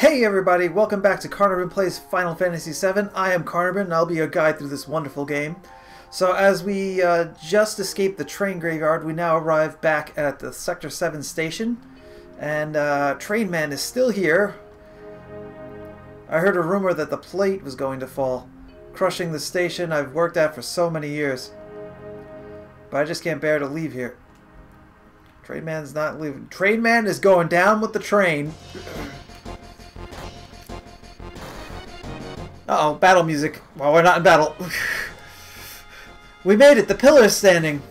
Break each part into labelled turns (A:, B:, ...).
A: Hey everybody, welcome back to Carnabrin Plays Final Fantasy VII. I am Carnabrin and I'll be your guide through this wonderful game. So as we just escaped the train graveyard, we now arrive back at the Sector 7 station. And Train Man is still here. I heard a rumor that the plate was going to fall, crushing the station I've worked at for so many years. But I just can't bear to leave here. Train Man's not leaving. Train Man is going down with the train. Uh-oh, battle music. Well, we're not in battle. We made it! The pillar is standing!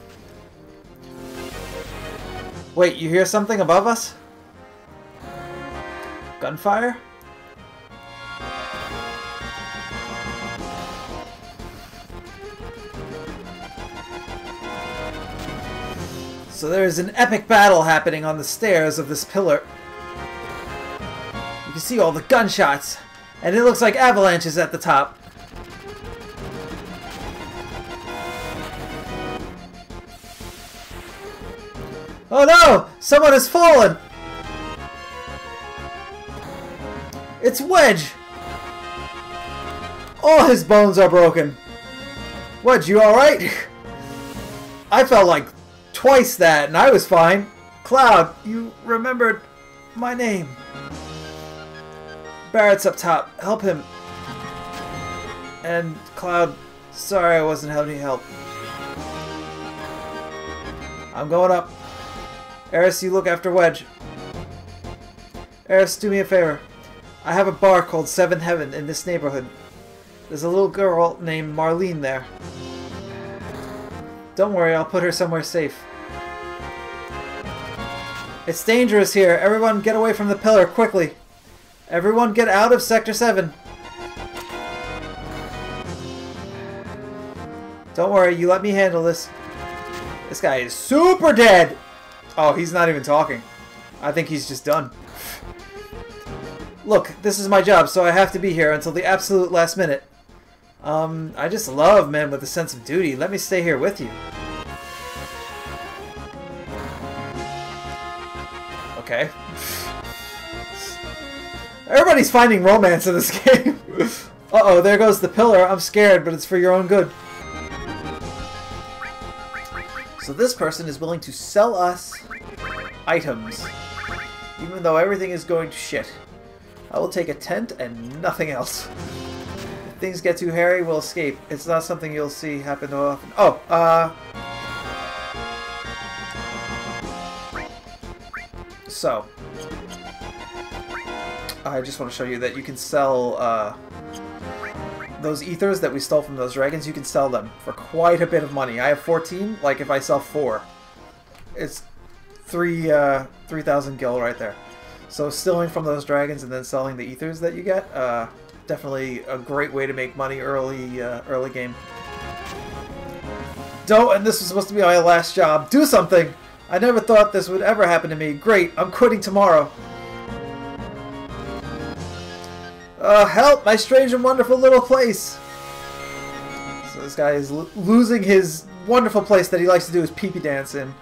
A: Wait, you hear something above us? Gunfire? So there is an epic battle happening on the stairs of this pillar. You can see all the gunshots. And it looks like Avalanche is at the top. Oh no! Someone has fallen! It's Wedge! All his bones are broken. Wedge, you alright? I felt like twice that and I was fine. Cloud, you remembered my name. Barrett's up top. Help him. And Cloud, sorry I wasn't having any help. I'm going up. Aeris, you look after Wedge. Aeris, do me a favor. I have a bar called Seven Heaven in this neighborhood. There's a little girl named Marlene there. Don't worry, I'll put her somewhere safe. It's dangerous here. Everyone get away from the pillar, quickly. Everyone get out of Sector 7. Don't worry, you let me handle this. This guy is super dead! Oh, he's not even talking. I think he's just done. Look, this is my job, so I have to be here until the absolute last minute. I just love men with a sense of duty. Let me stay here with you. Okay. Everybody's finding romance in this game. Uh-oh, there goes the pillar. I'm scared, but it's for your own good. So this person is willing to sell us items, even though everything is going to shit. I will take a tent and nothing else. If things get too hairy, we'll escape. It's not something you'll see happen too often. Oh, so I just want to show you that you can sell those ethers that we stole from those dragons. You can sell them for quite a bit of money. I have 14. Like if I sell 4, it's 3,000 gil right there. So stealing from those dragons and then selling the ethers that you get, definitely a great way to make money early game. Don't. And this was supposed to be my last job. Do something. I never thought this would ever happen to me. Great. I'm quitting tomorrow. Help! My strange and wonderful little place! So this guy is losing his wonderful place that he likes to do his pee-pee dance in.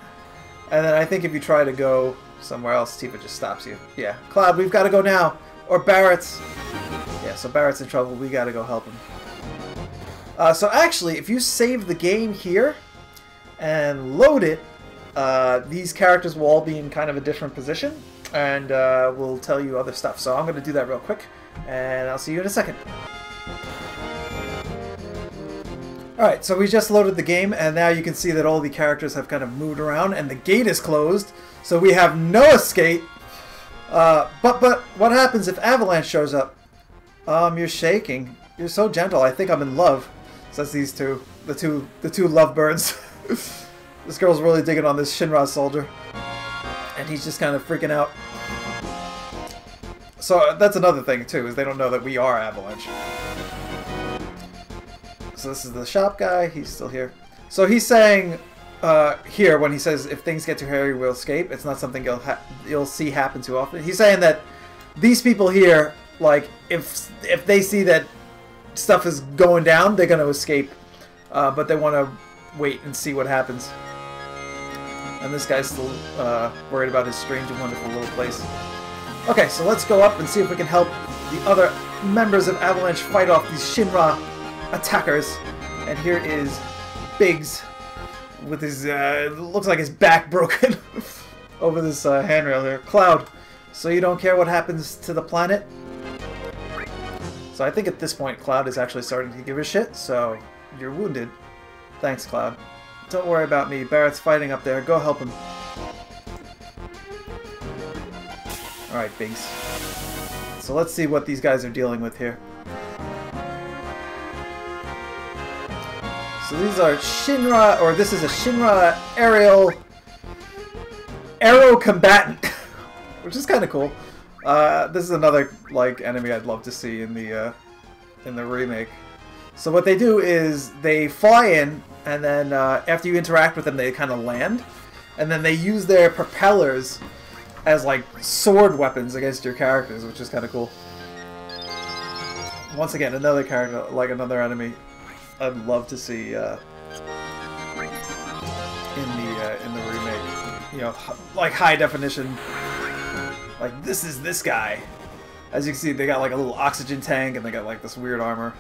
A: And then I think if you try to go somewhere else, Tifa just stops you. Yeah. Cloud, we've got to go now! Or Barrett's... Yeah, so Barrett's in trouble. We got to go help him. So actually, if you save the game here and load it, these characters will all be in kind of a different position. And we'll tell you other stuff. So I'm going to do that real quick. And I'll see you in a second. Alright, so we just loaded the game, and now you can see that all the characters have kind of moved around, and the gate is closed, so we have no escape. But what happens if Avalanche shows up? You're shaking. You're so gentle. I think I'm in love. Says these two. The two lovebirds. This girl's really digging on this Shinra soldier. And he's just kind of freaking out. So that's another thing too, is they don't know that we are Avalanche. So this is the shop guy, he's still here. So he's saying here, when he says if things get too hairy we'll escape, it's not something you'll see happen too often. He's saying that these people here, like, if they see that stuff is going down, they're going to escape. But they want to wait and see what happens. And this guy's still worried about his strange and wonderful little place. Okay, so let's go up and see if we can help the other members of Avalanche fight off these Shinra attackers. And here is Biggs with his, looks like his back broken over this handrail here. Cloud, so you don't care what happens to the planet? So I think at this point Cloud is actually starting to give a shit, so you're wounded. Thanks, Cloud. Don't worry about me. Barrett's fighting up there. Go help him. Alright, Biggs. So let's see what these guys are dealing with here. So these are Shinra, or this is a Shinra aero combatant, which is kind of cool. This is another like enemy I'd love to see in the remake. So what they do is they fly in, and then after you interact with them, they kind of land, and then they use their propellers as like sword weapons against your characters, which is kind of cool. Once again, another character, like another enemy, I'd love to see in the remake. You know, like high definition. Like this guy. As you can see, they got like a little oxygen tank, and they got like this weird armor.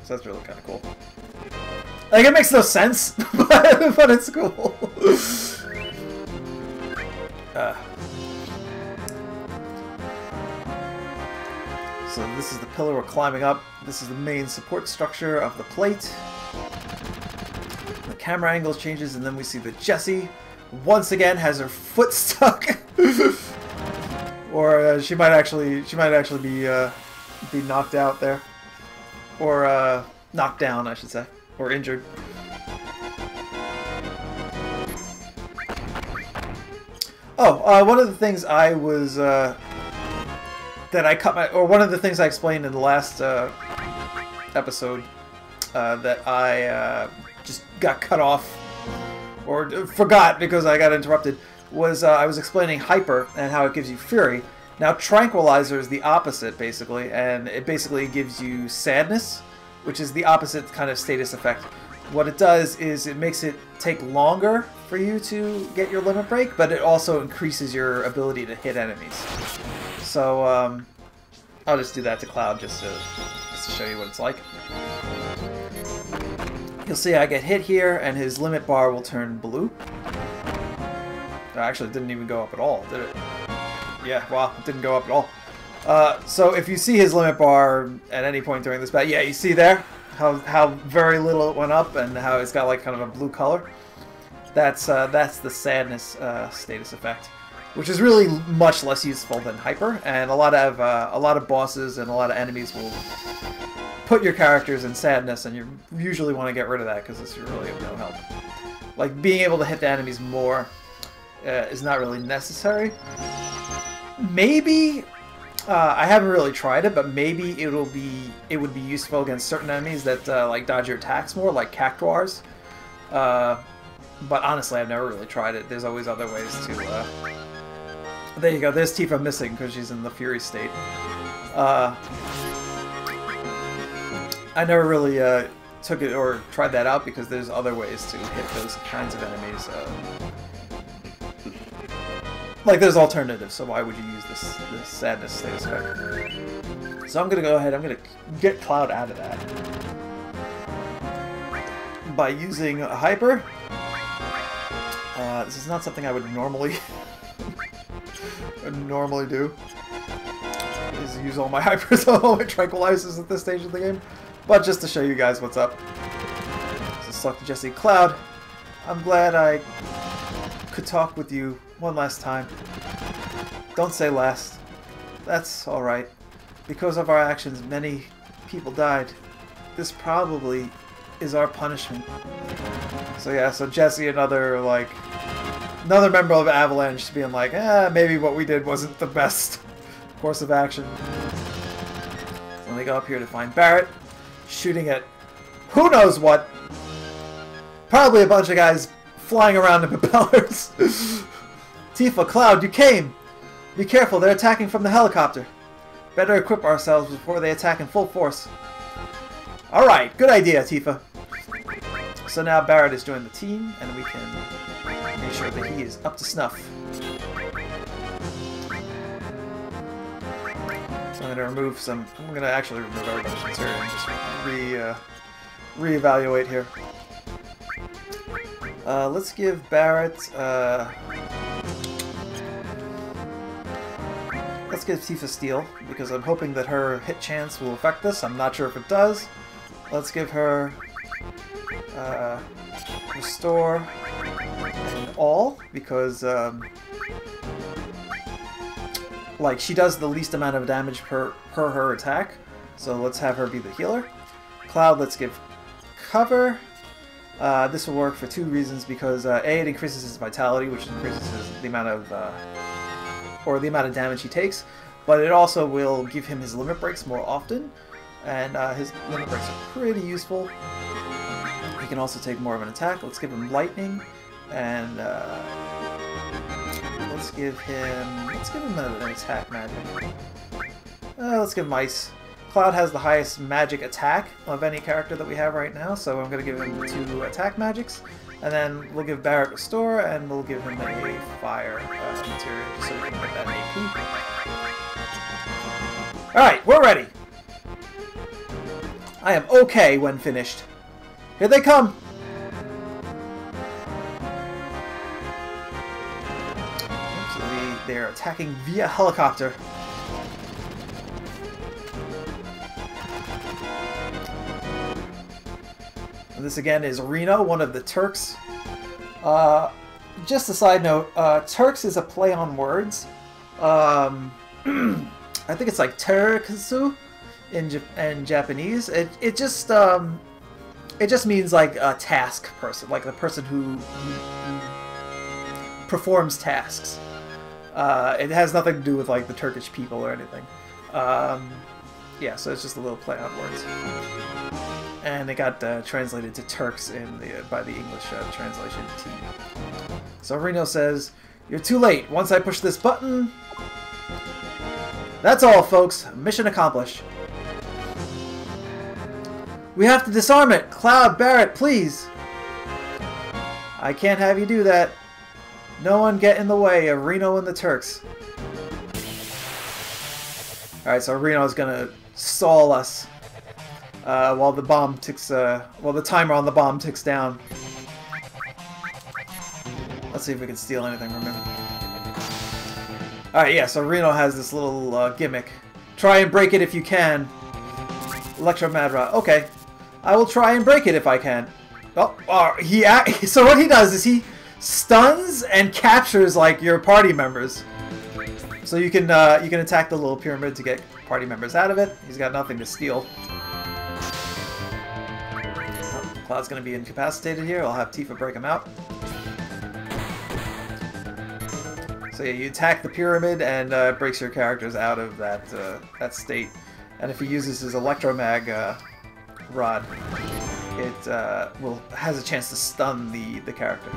A: So that's really kind of cool. Like it makes no sense, but it's cool. So this is the pillar we're climbing up. This is the main support structure of the plate. The camera angle changes, and then we see that Jessie once again has her foot stuck, or she might actually be knocked out there, or knocked down, I should say, or injured. Oh, one of the things I was one of the things I explained in the last episode that I just got cut off or forgot because I got interrupted was I was explaining Hyper and how it gives you Fury. Now Tranquilizer is the opposite basically, and it basically gives you Sadness, which is the opposite kind of status effect. What it does is it makes it take longer for you to get your limit break, but it also increases your ability to hit enemies. So I'll just do that to Cloud just to show you what it's like. You'll see I get hit here, and his limit bar will turn blue. Actually, it didn't even go up at all, did it? Yeah, wow, it didn't go up at all. So if you see his limit bar at any point during this battle, yeah, you see there how very little it went up and how it's got like kind of a blue color. That's the Sadness status effect, which is really much less useful than Hyper, and a lot of bosses and a lot of enemies will put your characters in Sadness, and you usually want to get rid of that because it's really of no help. Like being able to hit the enemies more is not really necessary. Maybe I haven't really tried it, but maybe it would be useful against certain enemies that like dodge your attacks more, like Cactuars. But honestly, I've never really tried it. There's always other ways to. There you go. There's Tifa missing because she's in the Fury state. I never really took it or tried that out because there's other ways to hit those kinds of enemies. Like there's alternatives, so why would you use this Sadness status effect? So I'm gonna go ahead. I'm gonna get Cloud out of that by using a Hyper. This is not something I would normally do. Is use all my Hypers, all my Tranquilizers at this stage of the game. But just to show you guys what's up. So select Jessie. Cloud, I'm glad I could talk with you one last time. Don't say last. That's alright. Because of our actions, many people died. This probably is our punishment. So yeah, so Jessie, another member of Avalanche, being like, maybe what we did wasn't the best course of action. So they go up here to find Barrett, shooting at who knows what. Probably a bunch of guys flying around in propellers. Tifa, Cloud, you came! Be careful, they're attacking from the helicopter. Better equip ourselves before they attack in full force. Alright, good idea, Tifa. So now Barrett is joining the team, and we can make sure that he is up to snuff. So I'm going to remove some... I'm going to actually remove our potions here and just reevaluate here. Let's give Barret... let's give Tifa Steel, because I'm hoping that her hit chance will affect this. I'm not sure if it does. Let's give her... Restore... and All, because... like, she does the least amount of damage per her attack, so let's have her be the healer. Cloud, let's give cover. This will work for two reasons, because A, it increases his vitality, which increases the amount of damage he takes, but it also will give him his limit breaks more often, and his limit breaks are pretty useful. He can also take more of an attack. Let's give him lightning, and let's give him an attack magic. Let's give him ice. Cloud has the highest magic attack of any character that we have right now, so I'm going to give him 2 attack magics. And then we'll give Barret Restore, and we'll give him a fire material, just so we can get that AP. Alright, we're ready! I am okay when finished. Here they come! They're attacking via helicopter. And this again is Reno, one of the Turks. Just a side note, Turks is a play on words. I think it's like Turksu in Japanese. It just means like a task person, like the person who performs tasks. It has nothing to do with like the Turkish people or anything. Yeah, so it's just a little play on words. And it got translated to Turks by the English translation team. So Reno says, "You're too late. Once I push this button..." That's all, folks. Mission accomplished. We have to disarm it. Cloud, Barret, please. I can't have you do that. No one get in the way of Reno and the Turks. Alright, so Reno's gonna stall us while the bomb ticks, while the timer on the bomb ticks down. Let's see if we can steal anything from him. Alright, yeah, so Reno has this little gimmick. Try and break it if you can. Electro Mad Rod. Okay. I will try and break it if I can. Oh, so what he does is he stuns and captures like your party members. So you can attack the little pyramid to get party members out of it. He's got nothing to steal. Oh, Cloud's gonna be incapacitated here. I'll have Tifa break him out. So yeah, you attack the pyramid and it breaks your characters out of that state. And if he uses his Electromag rod, it has a chance to stun the character.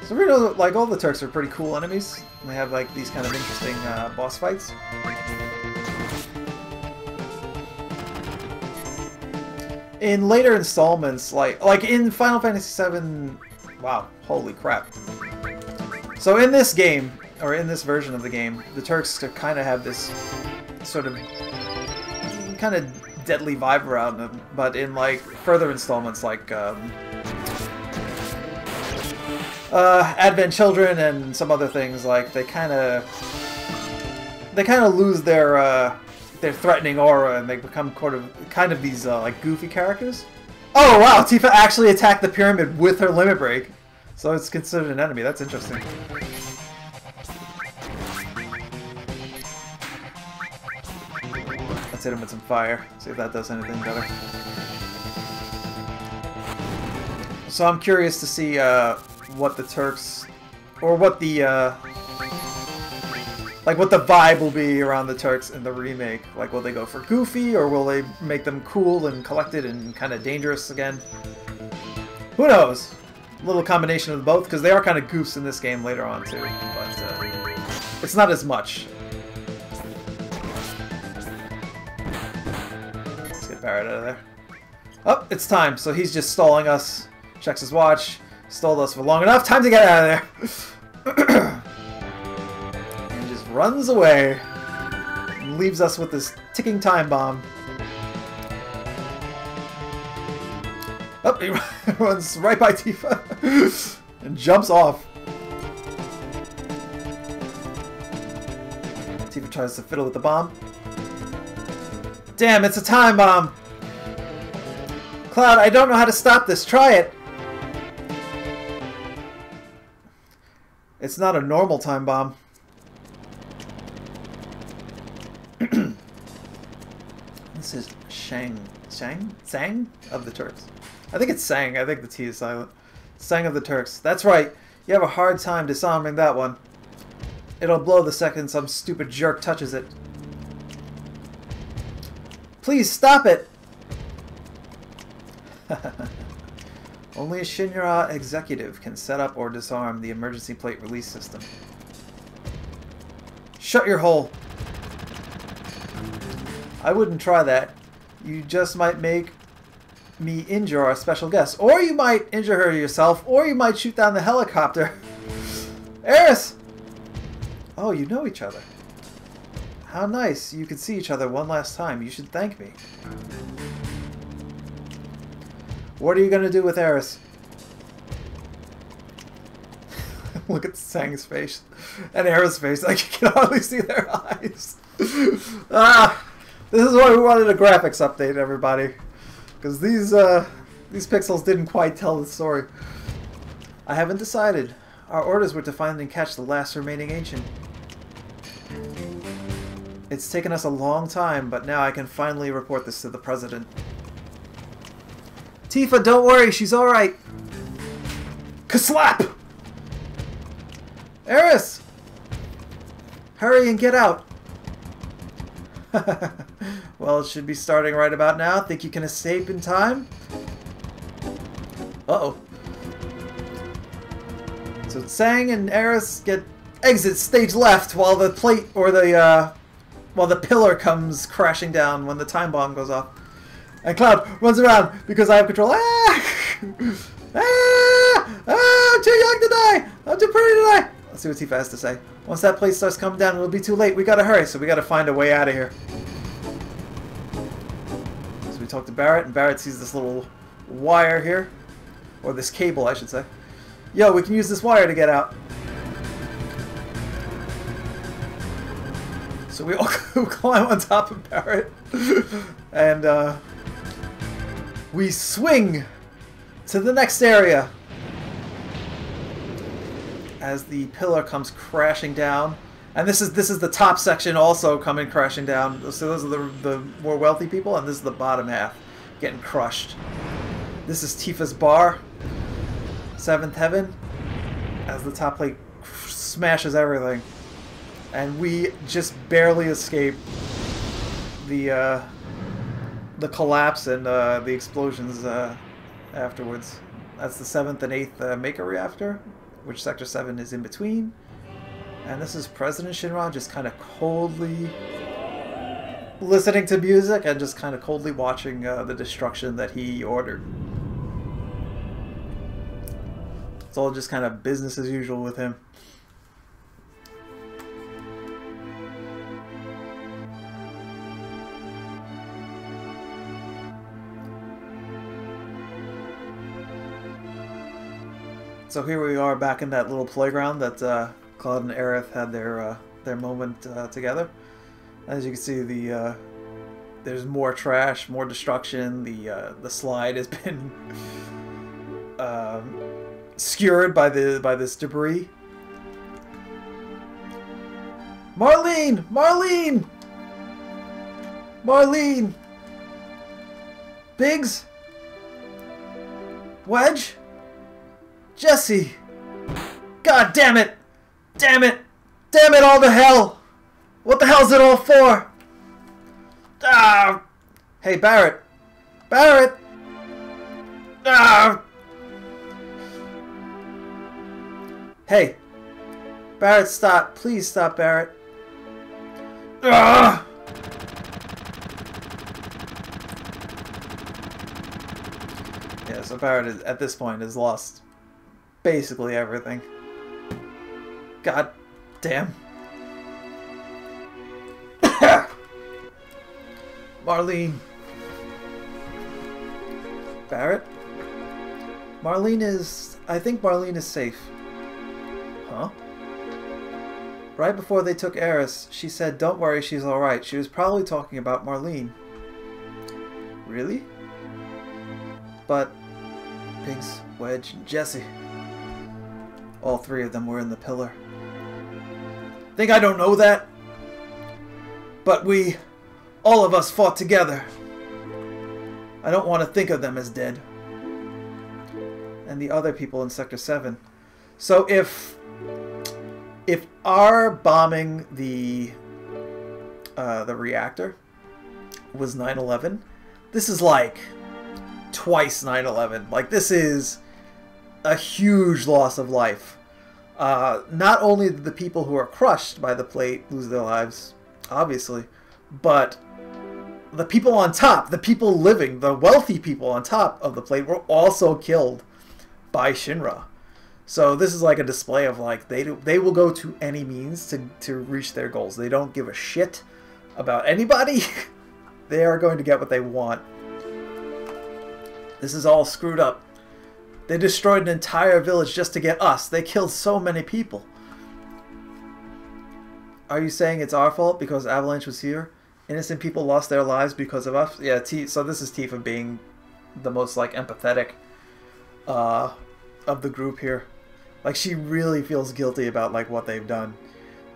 A: So Reno, like, all the Turks are pretty cool enemies. They have like these kind of interesting boss fights. In later installments, like in Final Fantasy VII, wow, holy crap. So in this game, or in this version of the game, the Turks kind of have this sort of kind of deadly vibe around them, but in like further installments like Advent Children and some other things, like they kind of lose their threatening aura and they become kind of these like goofy characters. Oh wow, Tifa actually attacked the pyramid with her limit break, so it's considered an enemy. That's interesting. Let's hit him with some fire, see if that does anything better. So I'm curious to see what the Turks, or what the what the vibe will be around the Turks in the remake. Like, will they go for goofy, or will they make them cool and collected and kind of dangerous again? Who knows? A little combination of both, because they are kind of goofs in this game later on too, but it's not as much. Let's get Barret out of there. Oh, it's time. So he's just stalling us. Checks his watch. Stalled us for long enough. Time to get out of there. And just runs away. And leaves us with this ticking time bomb. Oh, he runs right by Tifa and jumps off. Tifa tries to fiddle with the bomb. Damn, it's a time bomb! Cloud, I don't know how to stop this. Try it! It's not a normal time bomb. This is Sang of the Turks. I think it's Sang. I think the T is silent. Sang of the Turks. That's right. You have a hard time disarming that one. It'll blow the second some stupid jerk touches it. Please stop it! Only a Shinra executive can set up or disarm the emergency plate release system. Shut your hole! I wouldn't try that. You just might make me injure our special guest. Or you might injure her yourself, or you might shoot down the helicopter. Aeris! Oh, you know each other. How nice. You could see each other one last time. You should thank me. What are you going to do with Aeris? Look at Sang's face. And Aeris' face. Like, you can hardly see their eyes. This is why we wanted a graphics update, everybody. Because these pixels didn't quite tell the story. I haven't decided. Our orders were to find and catch the last remaining ancient. It's taken us a long time, but now I can finally report this to the President. Tifa, don't worry, she's alright. Kaslap! Aeris! Hurry and get out. Well, it should be starting right about now. Think you can escape in time? Uh-oh. So Sang and Aeris get exit stage left while the plate or the pillar comes crashing down when the time bomb goes off. And Cloud runs around because I have control. Ah! Ah! Ah! I'm too young to die! I'm too pretty to die! Let's see what Tifa has to say. Once that plate starts coming down, it'll be too late. We gotta hurry, so we gotta find a way out of here. So we talk to Barret, and Barret sees this little wire here. Or this cable, I should say. Yo, we can use this wire to get out. So we all climb on top of Barret. And we swing to the next area. As the pillar comes crashing down. And this is the top section also coming crashing down. So those are the more wealthy people, and this is the bottom half getting crushed. This is Tifa's bar. Seventh Heaven. As the top plate smashes everything. And we just barely escape the collapse and the explosions afterwards. That's the 7th and 8th Maker reactor, which Sector 7 is in between. And this is President Shinra just kind of coldly listening to music and just kind of coldly watching the destruction that he ordered. It's all just kind of business as usual with him. So here we are back in that little playground that Cloud and Aerith had their moment together. As you can see, there's more trash, more destruction. The slide has been skewered by this debris. Marlene! Marlene! Marlene! Biggs? Wedge? Jesse! God damn it! Damn it! Damn it all to hell! What the hell's it all for? Ah! Hey, Barret! Barret! Ah! Hey! Barret, stop. Please stop, Barret. Ah! Yeah, so Barret is, at this point has lost basically everything. God damn. Marlene. Barret? Marlene is... I think Marlene is safe. Huh? Right before they took Aeris, she said, "Don't worry, she's alright." She was probably talking about Marlene. Really? But Biggs, Wedge, and Jesse, all three of them were in the pillar. Think I don't know that? But we, all of us, fought together. I don't want to think of them as dead. And the other people in Sector 7. So if our bombing the reactor was 9/11, this is like twice 9/11. Like, this is a huge loss of life. Not only did the people who are crushed by the plate lose their lives, obviously, but the people on top, the people living, the wealthy people on top of the plate were also killed by Shinra. So this is like a display of, like, they will go to any means to reach their goals. They don't give a shit about anybody. They are going to get what they want. This is all screwed up. They destroyed an entire village just to get us. They killed so many people. Are you saying it's our fault because Avalanche was here? Innocent people lost their lives because of us? Yeah, so this is Tifa being the most, like, empathetic of the group here. Like, she really feels guilty about, like, what they've done.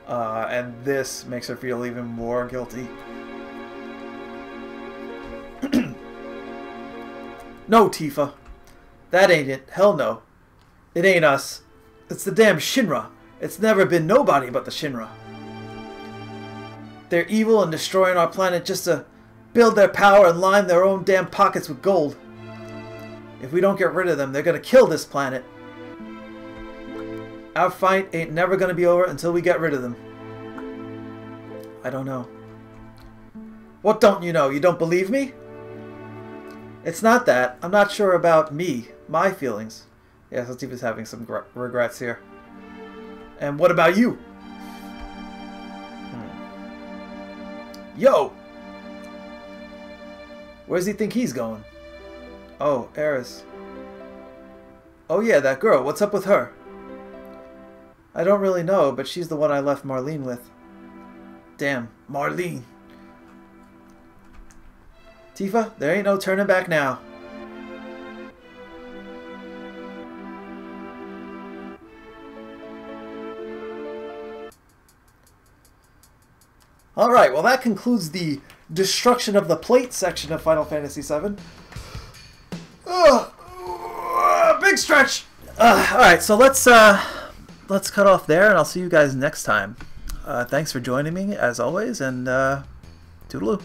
A: And this makes her feel even more guilty. No, Tifa. That ain't it. Hell no. It ain't us. It's the damn Shinra. It's never been nobody but the Shinra. They're evil and destroying our planet just to build their power and line their own damn pockets with gold. If we don't get rid of them, they're gonna kill this planet. Our fight ain't never gonna be over until we get rid of them. I don't know. What don't you know? You don't believe me? It's not that. I'm not sure about me. My feelings. Yeah, so Tifa's having some regrets here. And what about you? Yo! Where's he think he's going? Oh, Aeris. Oh yeah, that girl. What's up with her? I don't really know, but she's the one I left Marlene with. Damn, Marlene. Tifa, there ain't no turning back now. Alright, well that concludes the destruction of the plate section of Final Fantasy VII. Big stretch! Alright, so let's cut off there, and I'll see you guys next time. Thanks for joining me, as always, and toodaloo.